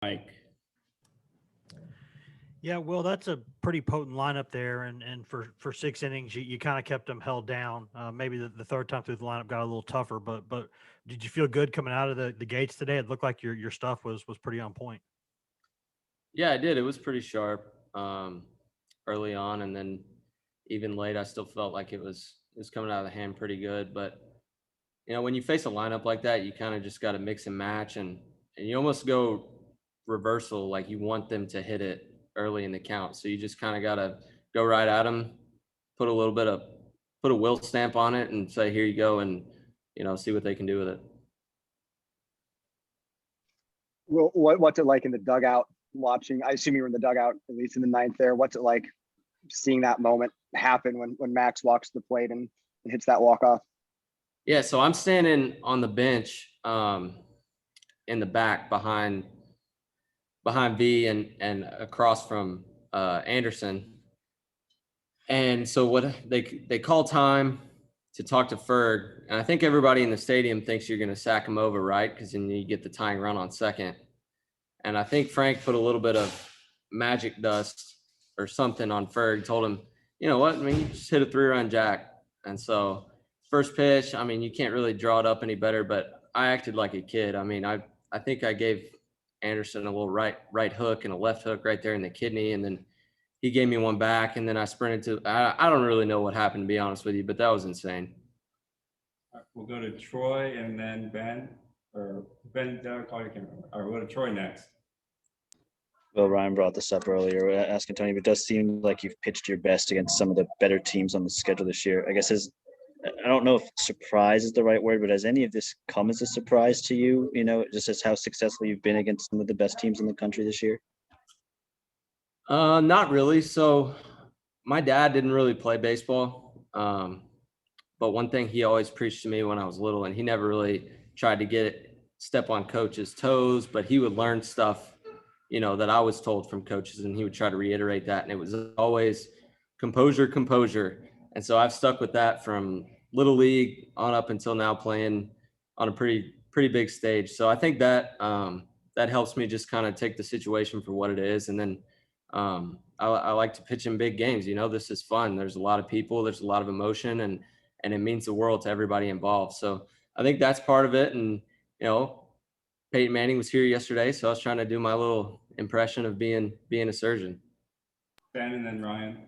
Mike. Yeah, well, that's a pretty potent lineup there, and for 6 innings, you kind of kept them held down. Maybe the third time through the lineup got a little tougher, but did you feel good coming out of the gates today? It looked like your stuff was pretty on point. Yeah, I did. It was pretty sharp early on, and then even late, I still felt like it was coming out of the hand pretty good. But when you face a lineup like that, you kind of just got to mix and match, and you almost go reversal, like you want them to hit it early in the count. So you just kind of got to go right at them, put a little bit of put a will stamp on it, and say, here you go, and see what they can do with it. Well, what's it like in the dugout watching? I assume you were in the dugout, at least in the ninth there. What's it like seeing that moment happen when Max walks to the plate and hits that walk-off? Yeah, so I'm standing on the bench in the back behind V and across from Anderson. And so what they call time to talk to Ferg, and I think everybody in the stadium thinks you're going to sack him over, right? Because then you get the tying run on second. And I think Frank put a little bit of magic dust or something on Ferg, told him, you know what, I mean, you just hit a 3-run jack. And so first pitch, I mean, you can't really draw it up any better, but I acted like a kid. I mean, I think I gave Anderson a little right hook and a left hook right there in the kidney, and then he gave me one back, and then I sprinted to I don't really know what happened, to be honest with you, but that was insane. We'll go to Troy and then Ben, or Ben, Derek, all you can remember. All right, we'll go to Troy next. Well, Ryan brought this up earlier, asking Tony, but it does seem like you've pitched your best against some of the better teams on the schedule this year. I guess I don't know if surprise is the right word, but has any of this come as a surprise to you, just as how successful you've been against some of the best teams in the country this year? Not really. So my dad didn't really play baseball. But one thing he always preached to me when I was little, and he never really tried to step on coaches' toes, but he would learn stuff, that I was told from coaches, and he would try to reiterate that. And it was always composure, composure. And so I've stuck with that from little league on up until now, playing on a pretty big stage. So I think that that helps me just kind of take the situation for what it is. And then I like to pitch in big games. This is fun. There's a lot of people, there's a lot of emotion, and it means the world to everybody involved. So I think that's part of it. And, Peyton Manning was here yesterday, so I was trying to do my little impression of being a surgeon. Ben and then Ryan.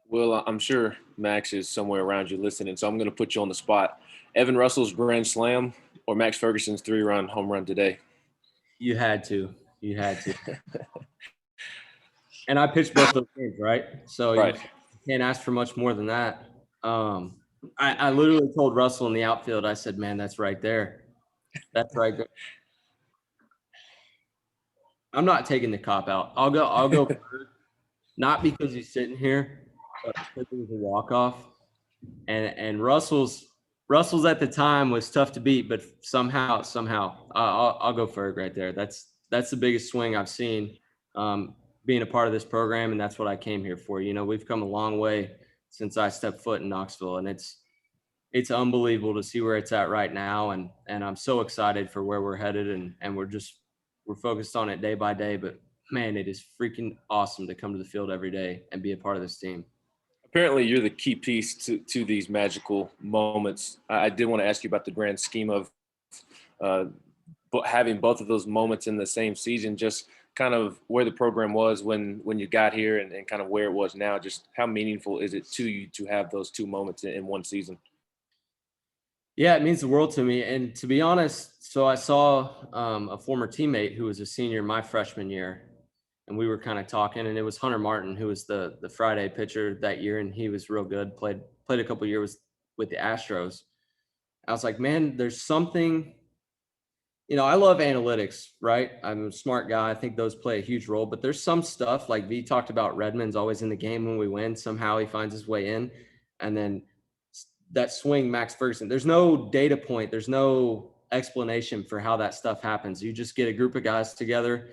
Well, I'm sure Max is somewhere around you listening, so I'm going to put you on the spot. Evan Russell's grand slam or Max Ferguson's 3-run home run today? You had to. And I pitched both those games, right? So right. You can't ask for much more than that. I literally told Russell in the outfield, I said, man, that's right there. That's right there. I'm not taking the cop out. I'll go not because he's sitting here, but because it was a walk-off. And Russell's at the time was tough to beat, but somehow I'll go Ferg right there. That's the biggest swing I've seen being a part of this program, and that's what I came here for. We've come a long way since I stepped foot in Knoxville, and it's unbelievable to see where it's at right now, and I'm so excited for where we're headed, and we're focused on it day by day. But man, it is freaking awesome to come to the field every day and be a part of this team. Apparently, you're the key piece to these magical moments. I did want to ask you about the grand scheme of having both of those moments in the same season, just kind of where the program was when you got here and kind of where it was now. Just how meaningful is it to you to have those two moments in one season? Yeah, it means the world to me. And to be honest, so I saw a former teammate who was a senior my freshman year, and we were kind of talking, and it was Hunter Martin, who was the Friday pitcher that year, and he was real good, played a couple of years with the Astros. I was like, man, there's something, I love analytics, right? I'm a smart guy. I think those play a huge role, but there's some stuff like V talked about. Redmond's always in the game when we win. Somehow he finds his way in. And then that swing, Max Ferguson, there's no data point. There's no explanation for how that stuff happens. You just get a group of guys together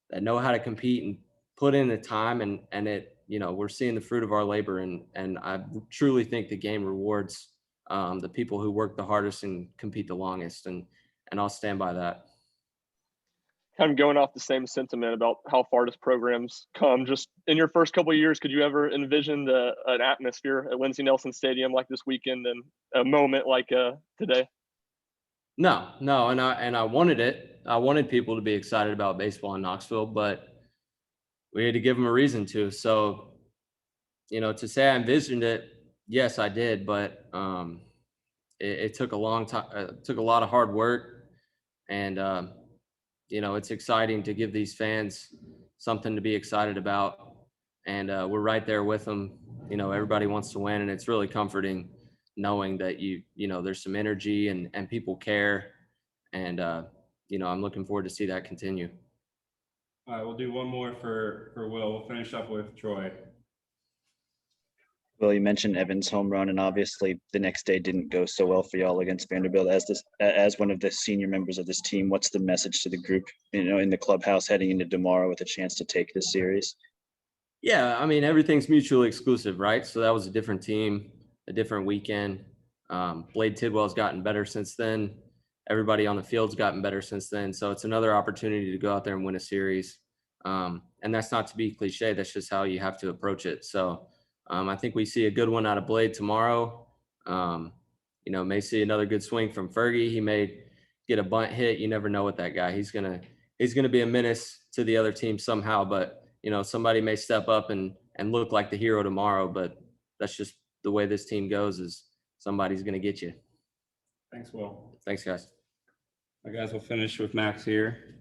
that know how to compete and put in the time, and it, we're seeing the fruit of our labor. And I truly think the game rewards the people who work the hardest and compete the longest. And I'll stand by that. kind of going off the same sentiment about how far this program's come, just in your first couple of years, could you ever envision an atmosphere at Lindsey Nelson Stadium like this weekend and a moment like today? No, and I wanted it. I wanted people to be excited about baseball in Knoxville, but we had to give them a reason to. So, to say I envisioned it, yes, I did, but it took a long time. It took a lot of hard work, and it's exciting to give these fans something to be excited about, and we're right there with them. Everybody wants to win, and it's really comforting knowing that there's some energy and people care, and I'm looking forward to see that continue. All right, we'll do one more for Will. We'll finish up with Troy. Well, you mentioned Evan's home run, and obviously the next day didn't go so well for y'all against Vanderbilt. As one of the senior members of this team, what's the message to the group, in the clubhouse heading into tomorrow with a chance to take this series? Yeah, I mean, everything's mutually exclusive, right? So that was a different team, a different weekend. Blade Tidwell's gotten better since then. Everybody on the field's gotten better since then. So it's another opportunity to go out there and win a series. And that's not to be cliche. That's just how you have to approach it. So I think we see a good one out of Blade tomorrow. May see another good swing from Fergie. He may get a bunt hit. You never know with that guy. He's gonna be a menace to the other team somehow. But somebody may step up and look like the hero tomorrow. But that's just the way this team goes. Is somebody's gonna get you. Thanks, Will. Thanks, guys. All right, guys, we'll finish with Max here.